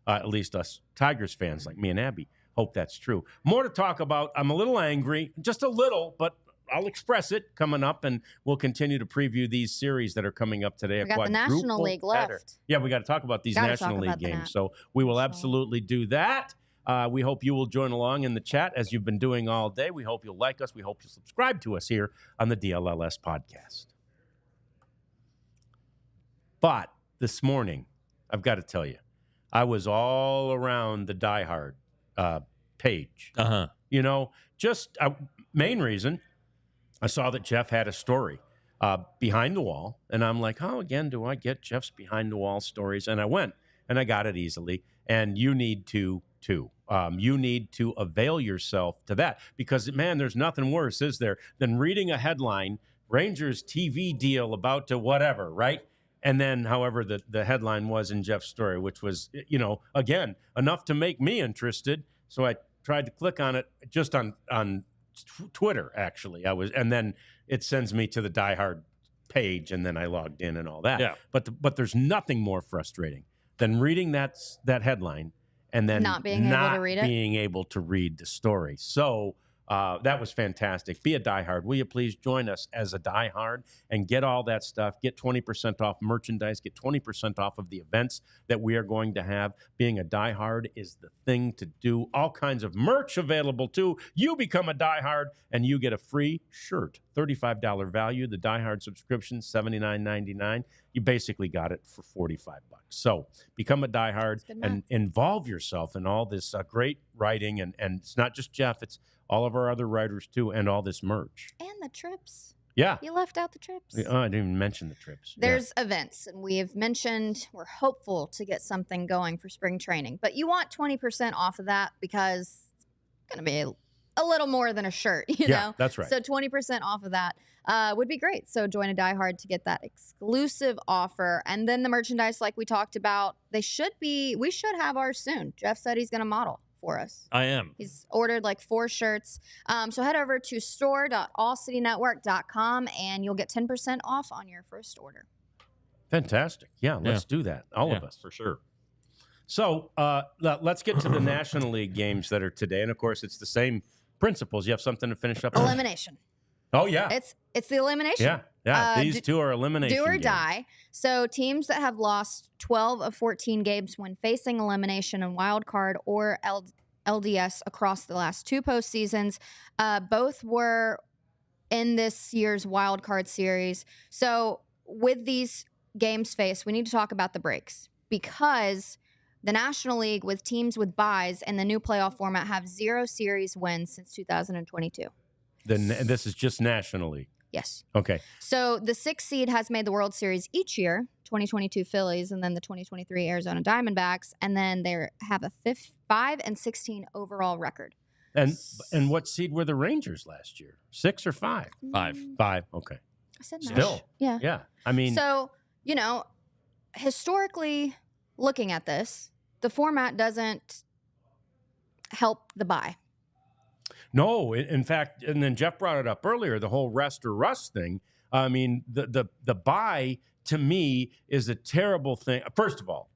at least us Tigers fans like me and Abby, hope that's true. More to talk about. I'm a little angry, just a little, but I'll express it coming up, and we'll continue to preview these series that are coming up today. We got the National League left. Yeah, we got to talk about these National League games. So we will absolutely do that. We hope you will join along in the chat as you've been doing all day. We hope you'll like us. We hope you'll subscribe to us here on the DLLS podcast. But this morning, I've got to tell you, I was all around the Die Hard page. Just main reason, I saw that Jeff had a story behind the wall, and I'm like, how again do I get Jeff's behind the wall stories? And I went, and I got it easily, and you need to too. You need to avail yourself to that because, man, there's nothing worse, is there, than reading a headline, Rangers TV deal about to whatever, right? And then, however, the headline was in Jeff's story, which was, again, enough to make me interested. So I tried to click on it just on Twitter, actually. And then it sends me to the Die Hard page, and then I logged in and all that. Yeah. But there's nothing more frustrating than reading that headline and then not being able to read the story. So that was fantastic. Be a diehard. Will you please join us as a diehard and get all that stuff? Get 20% off merchandise. Get 20% off of the events that we are going to have. Being a diehard is the thing to do. All kinds of merch available too. You become a diehard and you get a free shirt. $35 value. The diehard subscription, $79.99. You basically got it for $45. So become a diehard and involve yourself in all this great writing. And it's not just Jeff. It's all of our other writers, too, and all this merch. And the trips. Yeah. You left out the trips. I didn't even mention the trips. There's events, and we have mentioned we're hopeful to get something going for spring training. But you want 20% off of that because it's going to be a little more than a shirt, you know? That's right. So 20% off of that would be great. So join a diehard to get that exclusive offer. And then the merchandise, like we talked about, we should have ours soon. Jeff said he's going to model for us. I am. He's ordered like 4 shirts. So head over to store.allcitynetwork.com and you'll get 10% off on your first order. Fantastic. Yeah, let's do that. All of us. For sure. So let's get to the National League games that are today. And, of course, it's the same principles. You have something to finish up? Elimination. Oh, yeah. It's the elimination. Yeah. These two are elimination do or games. die. So teams that have lost 12 of 14 games when facing elimination in wild card or LDS across the last 2 postseasons, both were in this year's wild card series. So with these games faced, we need to talk about the breaks because the National League with teams with byes and the new playoff format have 0 series wins since 2022. This is just National League. Yes. Okay. So the 6th seed has made the World Series each year, 2022 Phillies, and then the 2023 Arizona Diamondbacks, and then they have a 5-16 overall record. And what seed were the Rangers last year? 6 or 5? 5. 5. Okay. I said Still. Yeah. Yeah. I mean. So, historically looking at this, the format doesn't help the bye. No, in fact, and then Jeff brought it up earlier, the whole rest or rust thing. I mean, the bye, to me, is a terrible thing. First of all,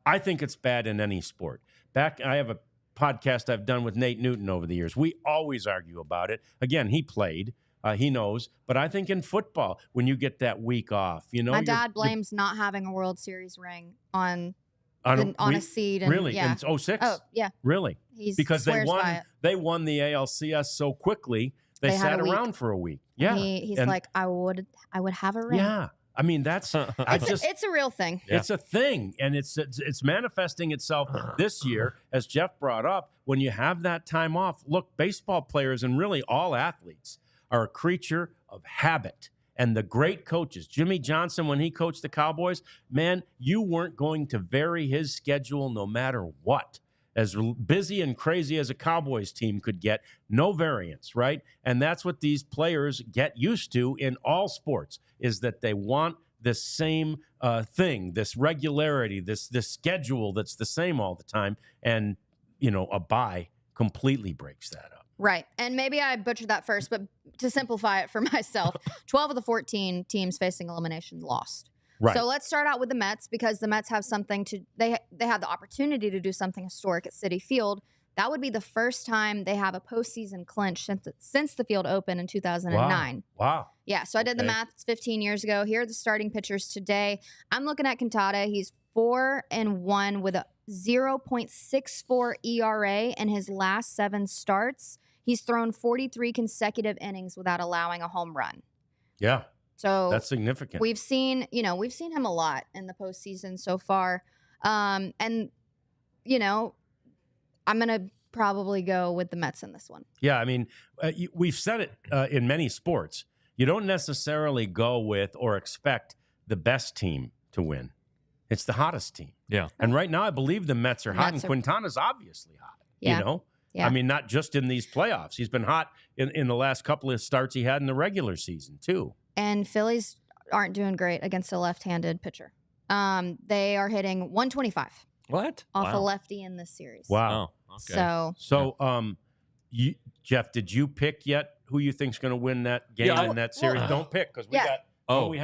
I think it's bad in any sport. I have a podcast I've done with Nate Newton over the years. We always argue about it. Again, he played. He knows. But I think in football, when you get that week off, my dad blames not having a World Series ring on a seed. And, really? Yeah. In 06? Oh, yeah. Really? Because they won the ALCS so quickly, they sat around for a week. Yeah. He's like, I would have a ring. Yeah. I mean, that's it's a real thing. Yeah. It's a thing, and it's manifesting itself this year, as Jeff brought up. When you have that time off, look, baseball players and really all athletes are a creature of habit. And the great coaches, Jimmy Johnson, when he coached the Cowboys, man, you weren't going to vary his schedule no matter what. As busy and crazy as a Cowboys team could get, no variance, right? And that's what these players get used to in all sports, is that they want this same thing, this regularity, this schedule that's the same all the time. And, a bye completely breaks that up. Right. And maybe I butchered that first, but to simplify it for myself, 12 of the 14 teams facing elimination lost. Right. So let's start out with the Mets, because the Mets have something they have the opportunity to do something historic at Citi Field. That would be the first time they have a postseason clinch since the field opened in 2009. Wow. Yeah, so I did the math. It's 15 years ago. Here are the starting pitchers today. I'm looking at Quintana. He's 4-1 with a 0.64 ERA in his last 7 starts. He's thrown 43 consecutive innings without allowing a home run. Yeah. So that's significant. We've seen him a lot in the postseason so far. And, I'm going to probably go with the Mets in this one. Yeah, I mean, we've said it in many sports. You don't necessarily go with or expect the best team to win. It's the hottest team. Yeah. And right now, I believe the Mets are hot, and Quintana's obviously hot. Yeah. Yeah. I mean, not just in these playoffs. He's been hot in the last couple of starts he had in the regular season, too. And Phillies aren't doing great against a left-handed pitcher. They are hitting 125. What? Off a lefty in this series. Wow. Oh, okay. So Jeff, did you pick yet who you think's going to win that game in that series? Don't pick, because we got we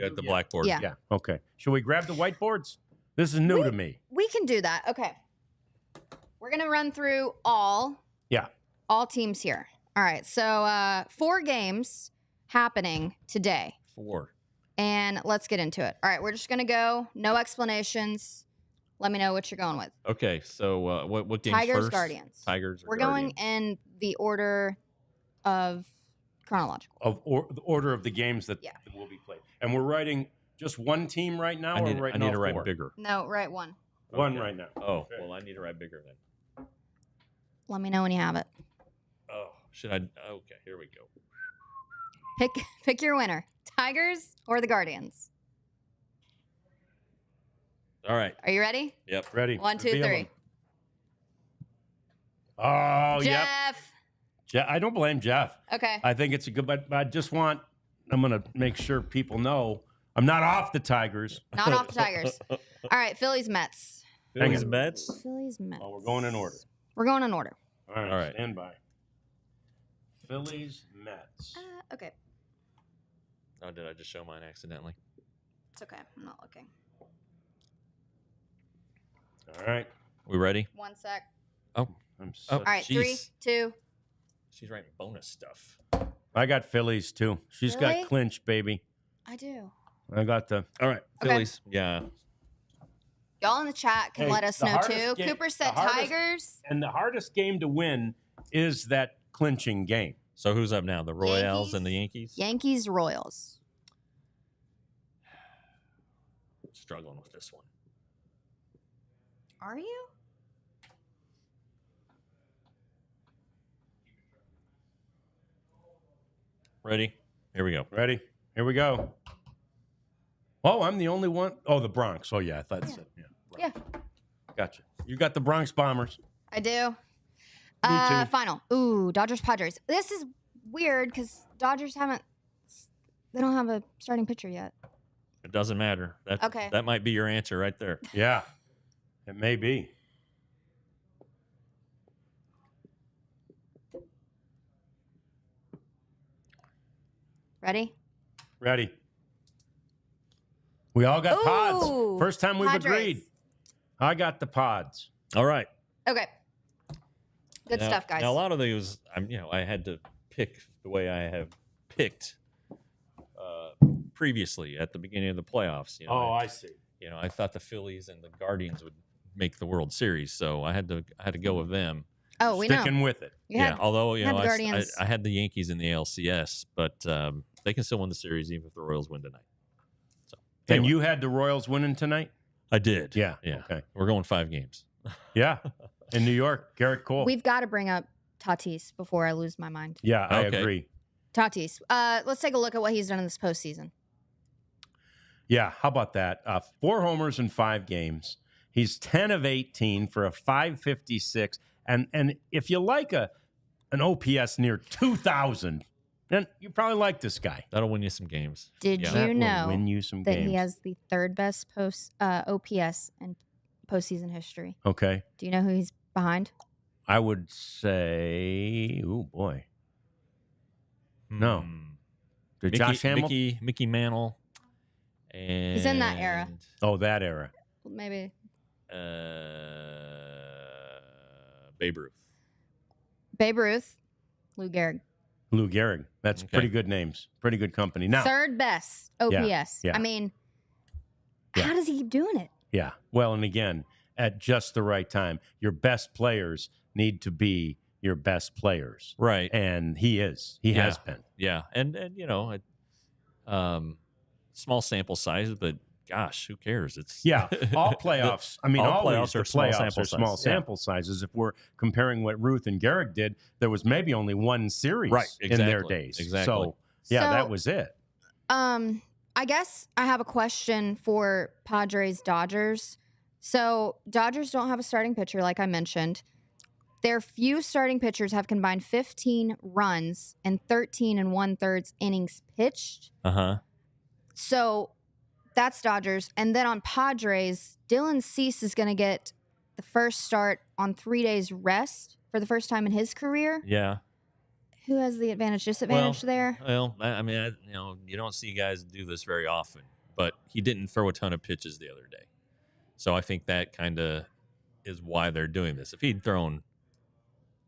got the blackboard. Yeah. Okay. Should we grab the whiteboards? This is new to me. We can do that. Okay. We're going to run through all teams here. All right. So 4 games happening today. 4. And let's get into it. All right. We're just going to go. No explanations. Let me know what you're going with. Okay. So what games Tigers, first? Guardians. Tigers or We're Guardians? going in the order of chronological. The order of the games that will be played. And we're writing just one team right now? I need to write 4? bigger. No, write 1. One right now. Oh, okay. well, I need to write bigger then. Let me know when you have it. Oh, should I? Okay, here we go. Pick your winner. Tigers or the Guardians? All right. Are you ready? Yep. Ready. 1, 2, 3. Oh, Jeff. Jeff. I don't blame Jeff. Okay. I think it's a good, but I'm going to make sure people know I'm not off the Tigers. Not off the Tigers. All right, Phillies, Mets. Phillies, Mets. Phillies, Mets. Oh, we're going in order. We're going in order. All right. All right. Stand by. Phillies, Mets. Okay. Oh, did I just show mine accidentally? It's okay. I'm not looking. All right. We ready? 1 sec. Oh. All right, geez. 3, 2. She's writing bonus stuff. I got Phillies, too. She's Really? got clinch, baby. I do. I got the... All right. Okay. Phillies. Yeah. Y'all in the chat can let us know, too. Cooper said Tigers. And the hardest game to win is that clinching game. So who's up now? The Royals and the Yankees? Yankees, Royals. Struggling with this one. Are you? Ready? Here we go. Ready? Here we go. Oh, I'm the only one. Oh, the Bronx. Oh, yeah. I thought so. Yeah. Gotcha. You got the Bronx Bombers. I do. Me too. Final. Ooh, Dodgers, Padres. This is weird because Dodgers they don't have a starting pitcher yet. It doesn't matter. Okay. That might be your answer right there. Yeah. It may be. Ready? Ready. We all got Ooh, pods. First time we've Padres. agreed. I got the pods. All right. Okay. Good stuff, guys. Now, a lot of those, I had to pick the way I have picked previously at the beginning of the playoffs. I see. I thought the Phillies and the Guardians would make the World Series, so I had to go with them. Oh, we know. Sticking with it. Although Guardians. I had the Yankees in the ALCS, but they can still win the series even if the Royals win tonight. So, and you had the Royals winning tonight? I did. Yeah. Okay. We're going 5 games. Yeah. In New York, Garrett Cole. We've got to bring up Tatis before I lose my mind. Yeah, I agree. Tatis. Let's take a look at what he's done in this postseason. Yeah, how about that? 4 homers in 5 games. He's 10 of 18 for a 556. And if you like an OPS near 2,000, then you probably like this guy. That'll win you some games. Did you know win you some that games. He has the 3rd best OPS in postseason history? Okay. Do you know who he's behind? I would say, oh boy. No. Did Josh Hamilton? Mickey Mantle. And he's in that era. Oh, that era. Maybe. Babe Ruth. Babe Ruth. Lou Gehrig. Lou Gehrig. That's pretty good names. Pretty good company. Now, 3rd best OPS. Yeah. I mean, how does he keep doing it? Yeah. Well, and again, at just the right time, your best players need to be your best players. Right. And he is. He has been. Yeah. And small sample size, but gosh, who cares? It's all playoffs. I mean, all always playoffs are small sample sizes. If we're comparing what Ruth and Gehrig did, there was maybe only 1 series in their days. Exactly. So that was it. I guess I have a question for Padres Dodgers. So Dodgers don't have a starting pitcher, like I mentioned. Their few starting pitchers have combined 15 runs and 13 1/3 innings pitched. So that's Dodgers. And then on Padres, Dylan Cease is going to get the first start on 3 days rest for the first time in his career. Yeah. Who has the disadvantage there? Well, I mean, you don't see guys do this very often, but he didn't throw a ton of pitches the other day. So I think that kind of is why they're doing this. If he'd thrown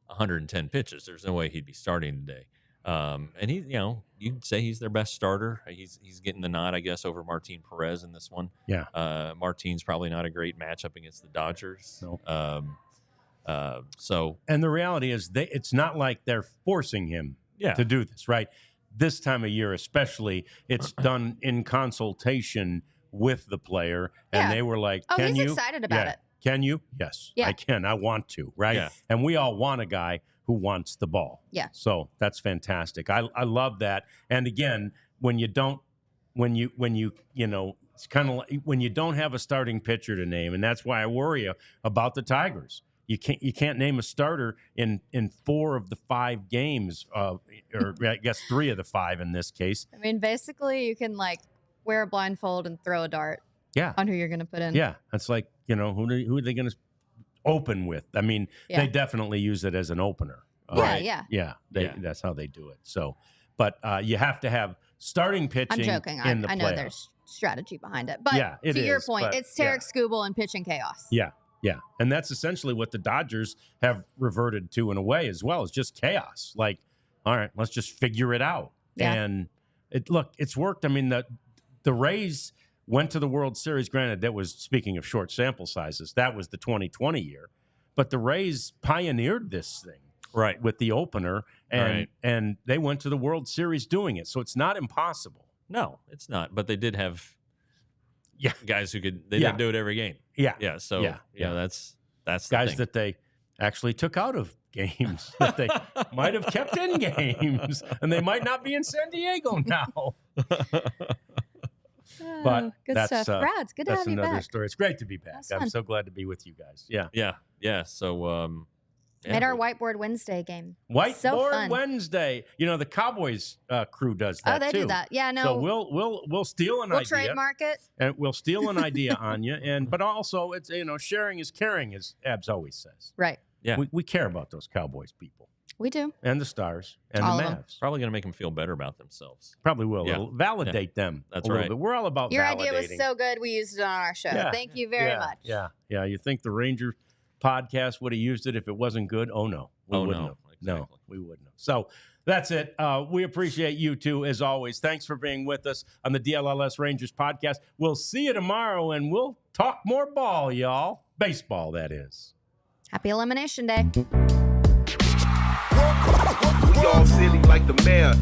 110 pitches, there's no way he'd be starting today. And he, you'd say he's their best starter. He's getting the nod, I guess, over Martin Perez in this one. Yeah. Martin's probably not a great matchup against the Dodgers. No. And the reality is it's not like they're forcing him to do this, right? This time of year, especially, it's done in consultation with the player, and they were like, "Can you?" He's excited about it. Can you? Yes, I can. I want to, right? Yeah. And we all want a guy who wants the ball. Yeah. So that's fantastic. I love that. And again, when you don't it's kind of like when you don't have a starting pitcher to name, and that's why I worry about the Tigers. You can't name a starter in 4 of the 5 games, or I guess 3 of the 5 in this case. I mean, basically, you can wear a blindfold and throw a dart. Yeah. On who you're going to put in. Yeah, it's like who are they going to open with? I mean, they definitely use it as an opener. That's how they do it. So, but you have to have starting pitching. I'm joking. In the I know playoffs. there's strategy behind it, but to your point, it's Tarek Skubal and pitching chaos. Yeah, yeah, and that's essentially what the Dodgers have reverted to in a way as well. It's just chaos. Like, all right, let's just figure it out. Yeah. And it's worked. I mean, the Rays went to the World Series. Granted, that was, speaking of short sample sizes, that was the 2020 year. But the Rays pioneered this thing with the opener, and they went to the World Series doing it. So it's not impossible. No, it's not. But they did have guys who could. They didn't do it every game. Yeah. So that's guys that they actually took out of games that they might have kept in games, and they might not be in San Diego now. But good stuff. Brad, good to have you back. That's another story. It's great to be back. I'm so glad to be with you guys. Yeah. So made our Whiteboard Wednesday game. Whiteboard Wednesday. The Cowboys crew does that too. Oh, they do that. Yeah, no. So we'll steal an idea. We'll trademark it. And we'll steal an idea on you. But also it's sharing is caring, as Abs always says. Right. Yeah. We care about those Cowboys people. We do. And the Stars and all the of them. Mavs. Probably going to make them feel better about themselves. Probably will. Yeah. It'll validate them. That's a little right. bit. We're all about Your validating. idea was so good, we used it on our show. Yeah. Thank you very much. Yeah. You think the Rangers podcast would have used it if it wasn't good? Oh, no. We wouldn't have. Exactly. No, we wouldn't have. So that's it. We appreciate you two, as always. Thanks for being with us on the DLLS Rangers podcast. We'll see you tomorrow, and we'll talk more ball, y'all. Baseball, that is. Happy Elimination Day. We all silly like the mayor.